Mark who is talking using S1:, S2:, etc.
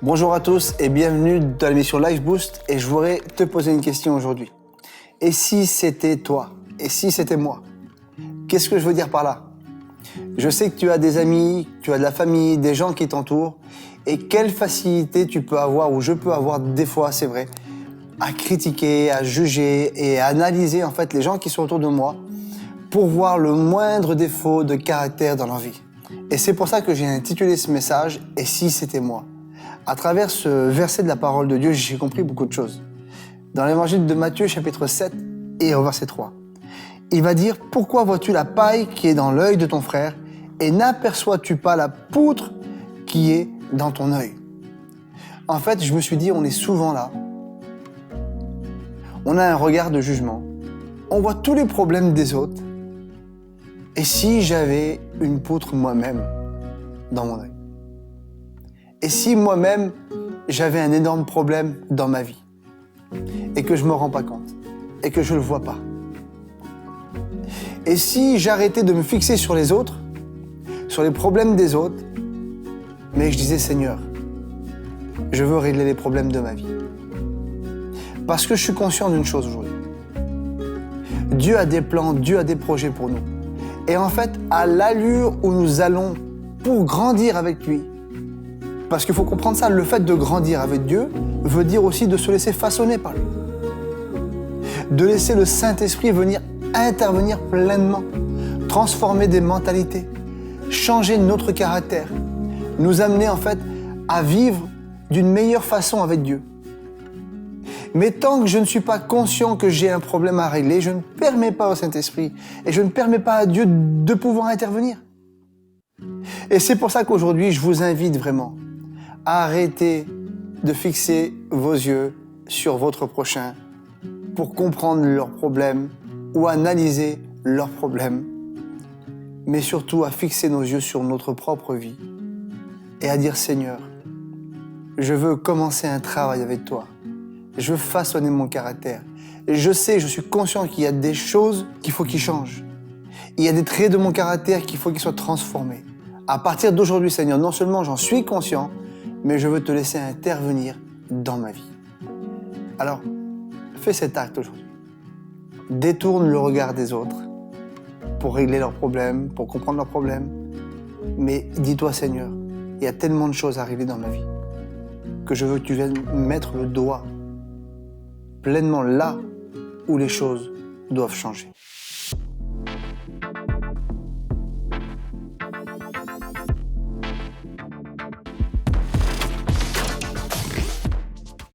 S1: Bonjour à tous et bienvenue dans l'émission Life Boost et je voudrais te poser une question aujourd'hui. Et si c'était toi? Et si c'était moi? Qu'est-ce que je veux dire par là? Je sais que tu as des amis, tu as de la famille, des gens qui t'entourent et quelle facilité tu peux avoir ou je peux avoir des fois, c'est vrai, à critiquer, à juger et à analyser en fait les gens qui sont autour de moi pour voir le moindre défaut de caractère dans leur vie. Et c'est pour ça que j'ai intitulé ce message « Et si c'était moi ?» À travers ce verset de la parole de Dieu, j'ai compris beaucoup de choses. Dans l'évangile de Matthieu, chapitre 7 et au verset 3, il va dire « Pourquoi vois-tu la paille qui est dans l'œil de ton frère et n'aperçois-tu pas la poutre qui est dans ton œil ?» En fait, je me suis dit, on est souvent là. On a un regard de jugement. On voit tous les problèmes des autres. Et si j'avais une poutre moi-même dans mon œil? Et si moi-même, j'avais un énorme problème dans ma vie et que je ne me rends pas compte et que je ne le vois pas? Et si j'arrêtais de me fixer sur les autres, sur les problèmes des autres, mais je disais, Seigneur, je veux régler les problèmes de ma vie. Parce que je suis conscient d'une chose aujourd'hui. Dieu a des plans, Dieu a des projets pour nous. Et en fait, à l'allure où nous allons pour grandir avec lui, parce qu'il faut comprendre ça, le fait de grandir avec Dieu veut dire aussi de se laisser façonner par lui. De laisser le Saint-Esprit venir intervenir pleinement, transformer des mentalités, changer notre caractère, nous amener en fait à vivre d'une meilleure façon avec Dieu. Mais tant que je ne suis pas conscient que j'ai un problème à régler, je ne permets pas au Saint-Esprit et je ne permets pas à Dieu de pouvoir intervenir. Et c'est pour ça qu'aujourd'hui, je vous invite vraiment à arrêter de fixer vos yeux sur votre prochain pour comprendre leurs problèmes ou analyser leurs problèmes, mais surtout à fixer nos yeux sur notre propre vie et à dire, Seigneur, je veux commencer un travail avec toi. Je veux façonner mon caractère. Et je suis conscient qu'il y a des choses qu'il faut qu'ils changent. Il y a des traits de mon caractère qu'il faut qu'ils soient transformés. À partir d'aujourd'hui, Seigneur, non seulement j'en suis conscient, mais je veux te laisser intervenir dans ma vie. Alors, fais cet acte aujourd'hui. Détourne le regard des autres pour régler leurs problèmes, pour comprendre leurs problèmes. Mais dis-toi, Seigneur, il y a tellement de choses à arriver dans ma vie que je veux que tu viennes mettre le doigt pleinement là où les choses doivent changer.